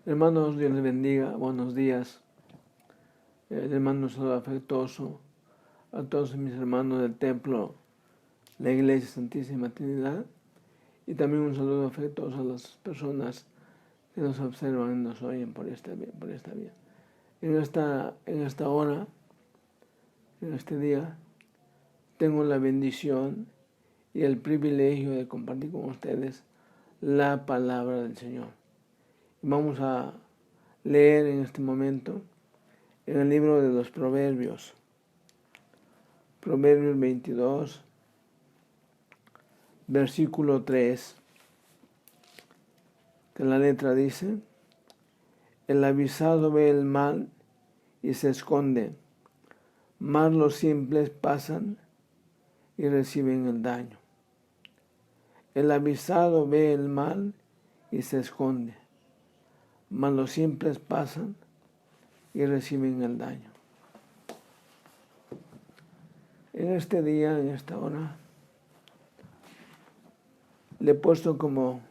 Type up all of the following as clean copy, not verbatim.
Hermanos, Dios les bendiga, buenos días. Les mando un saludo afectuoso a todos mis hermanos del templo, la Iglesia Santísima Trinidad, y también un saludo afectuoso a las personas que nos observan y nos oyen por esta vía. En esta hora, en este día, tengo la bendición y el privilegio de compartir con ustedes la palabra del Señor. Vamos a leer en este momento en el libro de los Proverbios, Proverbios 22, versículo 3, que la letra dice: el avisado ve el mal y se esconde, mas los simples pasan y reciben el daño. El avisado ve el mal y se esconde, mas los simples pasan y reciben el daño. En este día, en esta hora, le he puesto como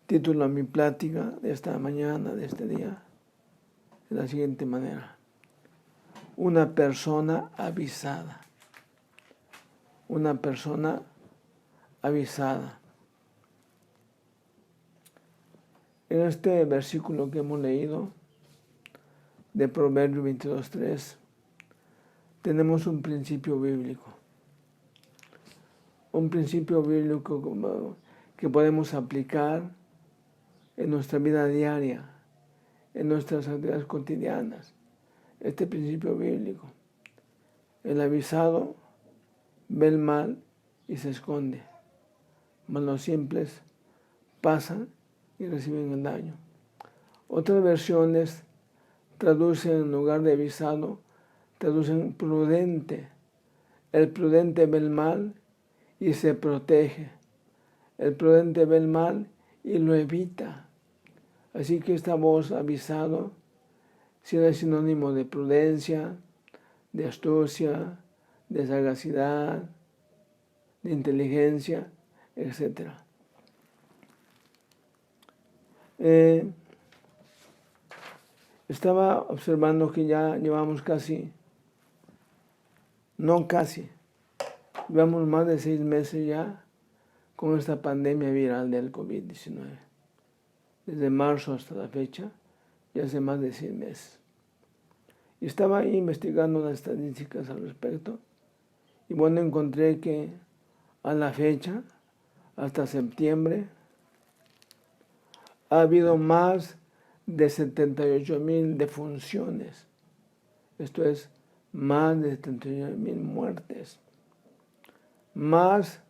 título a mi plática de esta mañana, de este día, de la siguiente manera: una persona avisada. Una persona avisada. En este versículo que hemos leído, de Proverbios 22:3, tenemos un principio bíblico. Un principio bíblico que podemos aplicar en nuestra vida diaria, en nuestras actividades cotidianas. Este principio bíblico: el avisado ve el mal y se esconde, mas los simples pasan y reciben el daño. Otras versiones traducen, en lugar de avisado, traducen prudente. El prudente ve el mal y se protege. El prudente ve el mal y lo evita. Así que esta voz avisado es sinónimo de prudencia, de astucia, de sagacidad, de inteligencia, etc. Estaba observando que ya llevamos llevamos más de 6 meses ya con esta pandemia viral del COVID-19. Desde marzo hasta la fecha, ya hace más de 6 meses. Y estaba ahí investigando las estadísticas al respecto, y bueno, encontré que a la fecha, hasta septiembre, ha habido más de 78,000 defunciones. Esto es, más de 78,000 muertes. Más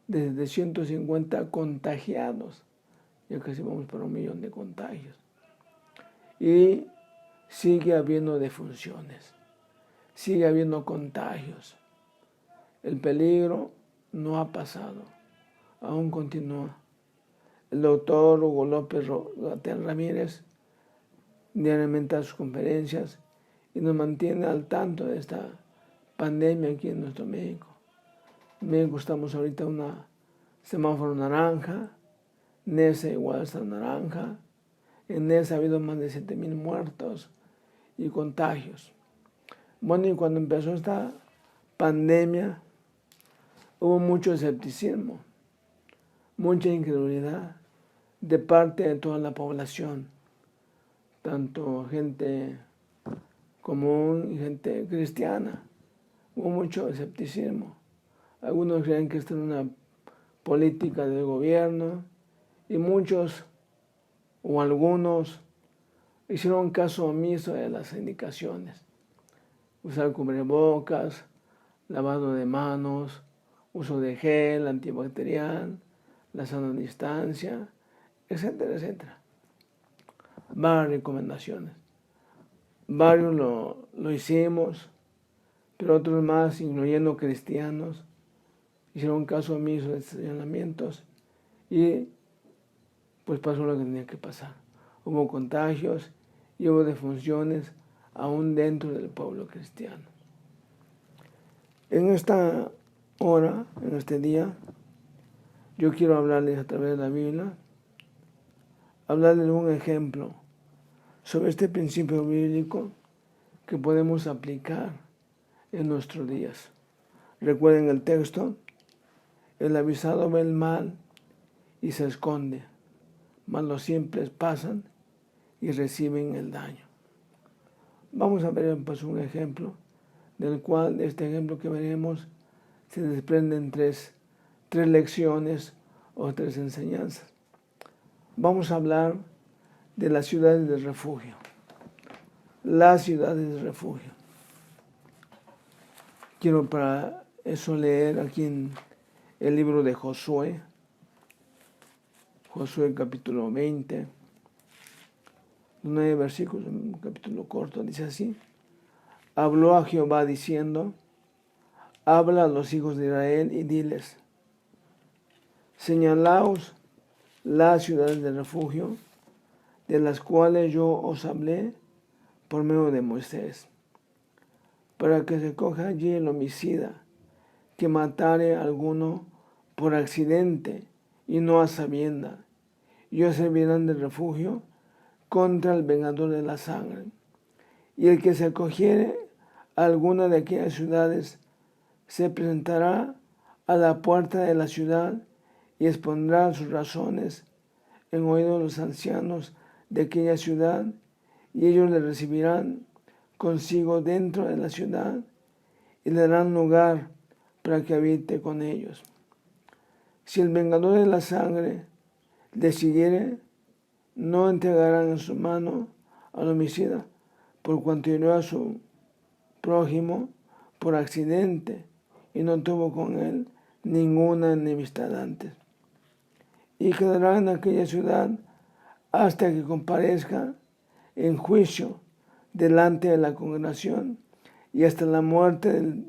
de 750 contagiados. Ya casi vamos para 1,000,000 de contagios. Y sigue habiendo defunciones. Sigue habiendo contagios. El peligro no ha pasado. Aún continúa. El doctor Hugo López Gatell Ramírez diariamente da sus conferencias y nos mantiene al tanto de esta pandemia aquí en nuestro México. En México estamos ahorita en una semáforo naranja. Nesa igual está naranja. En Nesa ha habido más de 7,000 muertos y contagios. Bueno, y cuando empezó esta pandemia, hubo mucho escepticismo, mucha incredulidad de parte de toda la población, tanto gente común y gente cristiana. Hubo mucho escepticismo. Algunos creen que esta es una política del gobierno, y muchos o algunos hicieron caso omiso de las indicaciones: usar cubrebocas, lavado de manos, uso de gel antibacterial, la sana distancia, etcétera, etcétera. Varias recomendaciones. Varios lo hicimos, pero otros más, incluyendo cristianos, hicieron caso omiso de estos señalamientos y pues pasó lo que tenía que pasar. Hubo contagios y hubo defunciones aún dentro del pueblo cristiano. En esta hora, en este día, yo quiero hablarles a través de la Biblia hablarles de un ejemplo sobre este principio bíblico que podemos aplicar en nuestros días. Recuerden el texto: el avisado ve el mal y se esconde, mas los simples pasan y reciben el daño. Vamos a ver pues un ejemplo, del cual de este ejemplo que veremos se desprenden tres lecciones o tres enseñanzas. Vamos a hablar de las ciudades de refugio. Las ciudades de refugio. Quiero para eso leer aquí en el libro de Josué, capítulo 20, 9 versículos, un capítulo corto, dice así: habló a Jehová diciendo, habla a los hijos de Israel y diles, señalaos las ciudades de refugio, de las cuales yo os hablé por medio de Moisés, para que se coja allí el homicida, que matare a alguno por accidente y no a sabienda, y os servirán de refugio contra el vengador de la sangre. Y el que se acogiere a alguna de aquellas ciudades se presentará a la puerta de la ciudad y expondrá sus razones en oído de los ancianos de aquella ciudad, y ellos le recibirán consigo dentro de la ciudad y le darán lugar para que habite con ellos. Si el vengador de la sangre le siguiere, no entregarán en su mano al homicida, por cuanto hirió a su prójimo por accidente y no tuvo con él ninguna enemistad antes. Y quedará en aquella ciudad hasta que comparezca en juicio delante de la congregación y hasta la muerte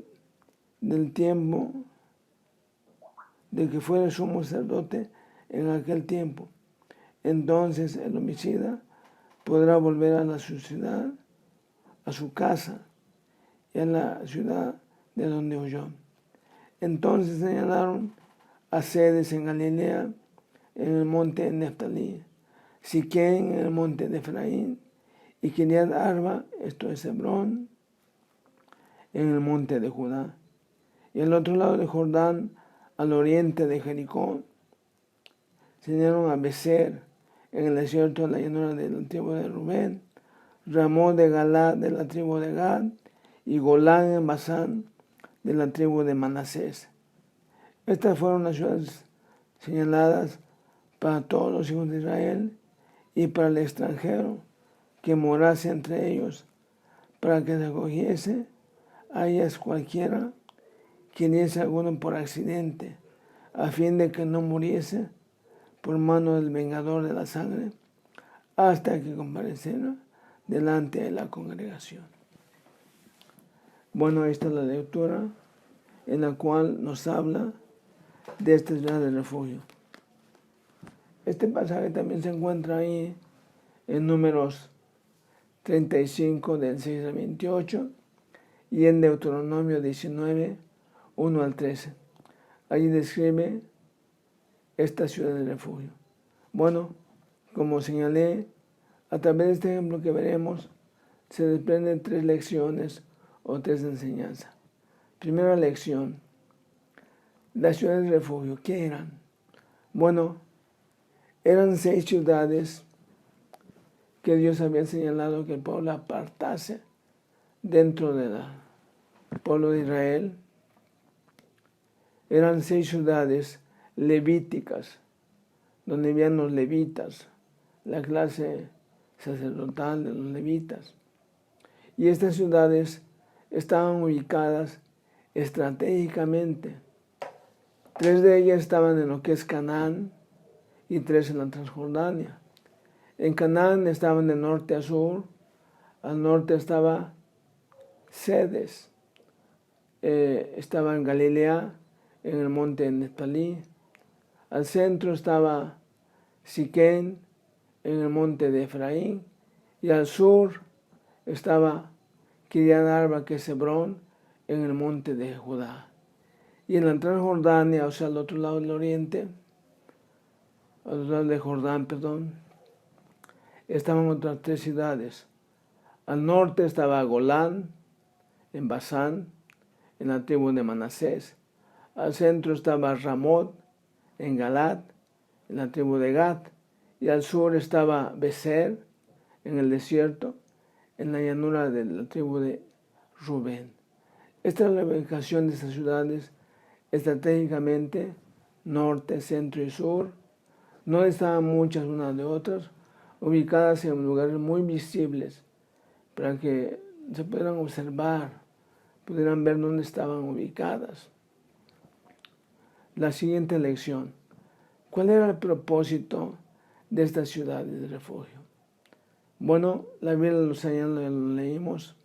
del tiempo de que fuera sumo sacerdote en aquel tiempo. Entonces el homicida podrá volver a su ciudad, a su casa y a la ciudad de donde huyó. Entonces señalaron a sedes en Galilea, en el monte de Neftalí, Siquén en el monte de Efraín, y Kiriat Arba, esto es Hebrón, en el monte de Judá. Y al otro lado de Jordán, al oriente de Jericó, señalaron a Becer, en el desierto de la llanura de la tribu de Rubén, Ramón de Galad de la tribu de Gad, y Golán en Basán de la tribu de Manasés. Estas fueron las ciudades señaladas para todos los hijos de Israel y para el extranjero que morase entre ellos, para que se acogiese a ellas cualquiera que hiriese a alguno por accidente, a fin de que no muriese por mano del vengador de la sangre, hasta que compareciera delante de la congregación. Bueno, esta es la lectura en la cual nos habla de esta ciudad de refugio. Este pasaje también se encuentra ahí en Números 35, del 6 al 28, y en Deuteronomio 19, 1 al 13. Allí describe esta ciudad de refugio. Bueno, como señalé, a través de este ejemplo que veremos, se desprenden tres lecciones o tres enseñanzas. Primera lección: las ciudades de refugio, ¿qué eran? Bueno, eran 6 ciudades que Dios había señalado que el pueblo apartase dentro del pueblo de Israel. Eran 6 ciudades levíticas, donde vivían los levitas, la clase sacerdotal de los levitas. Y estas ciudades estaban ubicadas estratégicamente. 3 de ellas estaban en lo que es Canaán y 3 en la Transjordania. En Canaán estaban de norte a sur. Al norte estaba Sedes, estaba en Galilea, en el monte de Neftalí. Al centro estaba Siquén, en el monte de Efraín. Y al sur estaba Kiriat Arba, que es Hebrón, en el monte de Judá. Y en la Transjordania, o sea, al otro lado del oriente, al otro lado de Jordán, estaban otras 3 ciudades. Al norte estaba Golán, en Basán, en la tribu de Manasés. Al centro estaba Ramot, en Galad, en la tribu de Gad. Y al sur estaba Beser, en el desierto, en la llanura de la tribu de Rubén. Esta es la ubicación de estas ciudades estratégicamente, norte, centro y sur. No estaban muchas unas de otras, ubicadas en lugares muy visibles para que se pudieran observar, pudieran ver dónde estaban ubicadas. La siguiente lección. ¿Cuál era el propósito de estas ciudades de refugio? Bueno, la Biblia lo señala, lo leímos,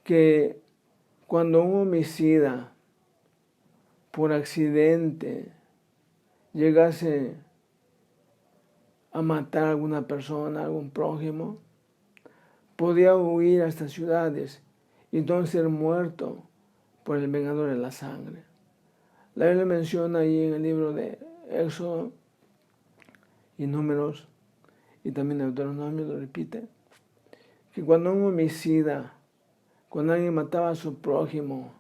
que cuando un homicida por accidente llegase a matar a alguna persona, a algún prójimo, podía huir a estas ciudades y entonces ser muerto por el vengador de la sangre. La Biblia menciona ahí en el libro de Éxodo y Números, y también Deuteronomio lo repite, que cuando un homicida, cuando alguien mataba a su prójimo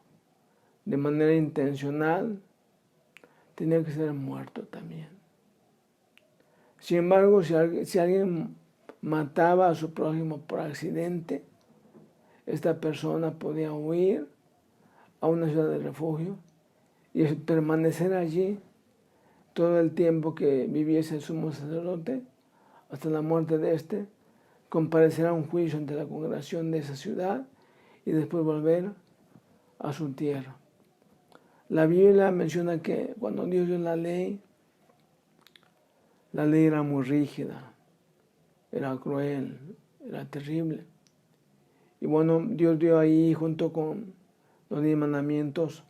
de manera intencional, tenía que ser muerto también. Sin embargo, si alguien mataba a su prójimo por accidente, esta persona podía huir a una ciudad de refugio y permanecer allí todo el tiempo que viviese el sumo sacerdote, hasta la muerte de éste, comparecer a un juicio ante la congregación de esa ciudad y después volver a su tierra. La Biblia menciona que cuando Dios dio la ley era muy rígida, era cruel, era terrible. Y bueno, Dios dio ahí, junto con los 10 mandamientos,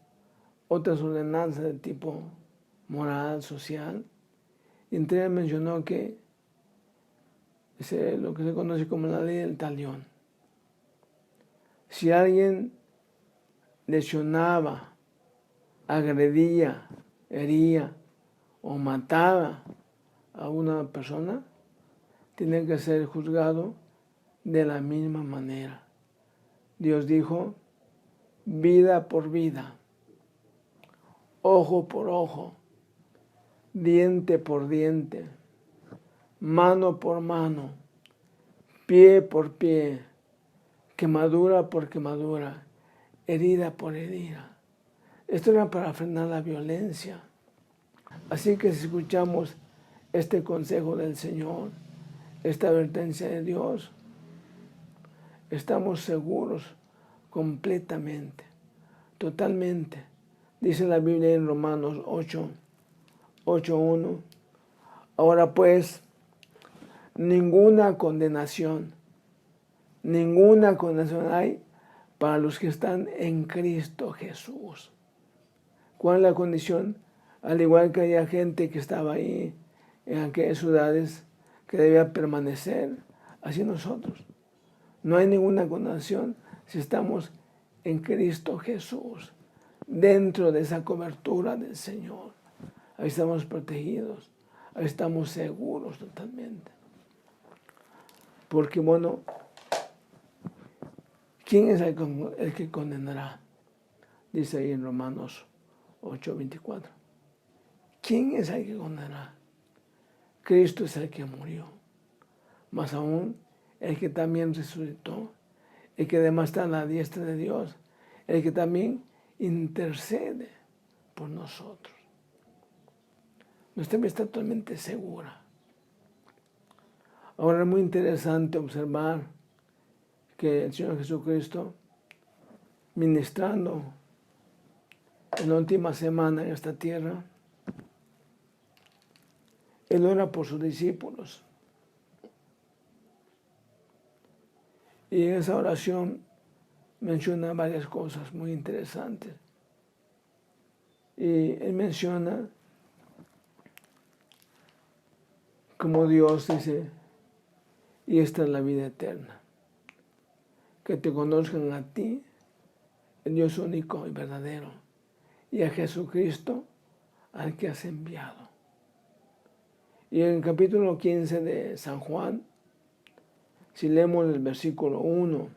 otras ordenanzas de tipo moral, social. Y entre ellas mencionó que lo que se conoce como la ley del talión. Si alguien lesionaba, agredía, hería o mataba a una persona, tiene que ser juzgado de la misma manera. Dios dijo, vida por vida, ojo por ojo, diente por diente, mano por mano, pie por pie, quemadura por quemadura, herida por herida. Esto era para frenar la violencia. Así que si escuchamos este consejo del Señor, esta advertencia de Dios, estamos seguros completamente, totalmente. Dice la Biblia en Romanos 8:1. Ahora pues, ninguna condenación hay para los que están en Cristo Jesús. ¿Cuál es la condición? Al igual que había gente que estaba ahí en aquellas ciudades que debía permanecer, así nosotros. No hay ninguna condenación si estamos en Cristo Jesús, dentro de esa cobertura del Señor. Ahí estamos protegidos, ahí estamos seguros totalmente. Porque bueno, ¿quién es el que condenará? Dice ahí en Romanos 8:24. ¿Quién es el que condenará? Cristo es el que murió, más aún el que también resucitó, el que además está a la diestra de Dios, el que también intercede por nosotros. Nuestra vida está totalmente segura. Ahora es muy interesante observar que el Señor Jesucristo, ministrando en la última semana en esta tierra, Él ora por sus discípulos. Y en esa oración menciona varias cosas muy interesantes. Y Él menciona como Dios dice, y esta es la vida eterna, que te conozcan a ti, el Dios único y verdadero, y a Jesucristo, al que has enviado. Y en el capítulo 15 de San Juan, Si leemos el versículo 1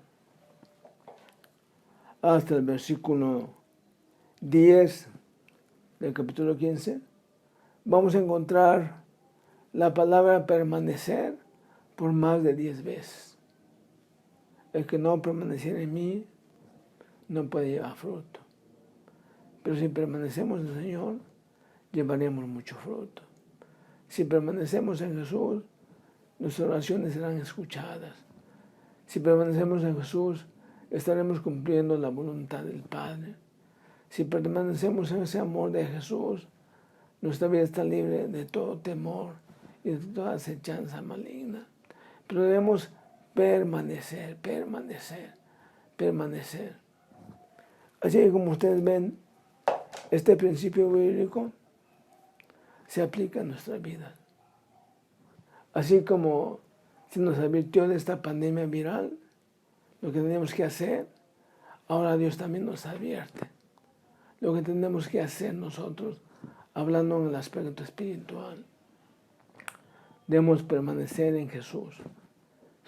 hasta el versículo 10 del capítulo 15, vamos a encontrar la palabra permanecer por más de 10 veces. El que no permaneciera en mí no puede llevar fruto. Pero si permanecemos en el Señor, llevaremos mucho fruto. Si permanecemos en Jesús, nuestras oraciones serán escuchadas. Si permanecemos en Jesús, estaremos cumpliendo la voluntad del Padre. Si permanecemos en ese amor de Jesús, nuestra vida está libre de todo temor y de toda acechanza maligna. Pero debemos permanecer. Así que como ustedes ven, este principio bíblico se aplica a nuestra vida. Así como se nos advirtió de esta pandemia viral, lo que tenemos que hacer, ahora Dios también nos advierte. Lo que tenemos que hacer nosotros, hablando en el aspecto espiritual. Debemos permanecer en Jesús.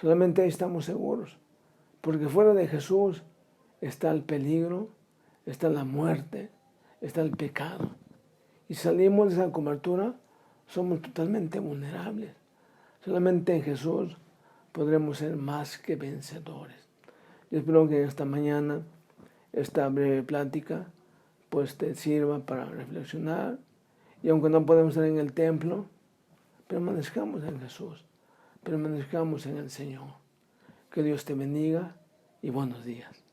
Solamente ahí estamos seguros. Porque fuera de Jesús está el peligro, está la muerte, está el pecado. Y salimos de esa cobertura, somos totalmente vulnerables. Solamente en Jesús podremos ser más que vencedores. Yo espero que esta mañana, esta breve plática, pues te sirva para reflexionar. Y aunque no podemos estar en el templo, permanezcamos en Jesús, permanezcamos en el Señor. Que Dios te bendiga y buenos días.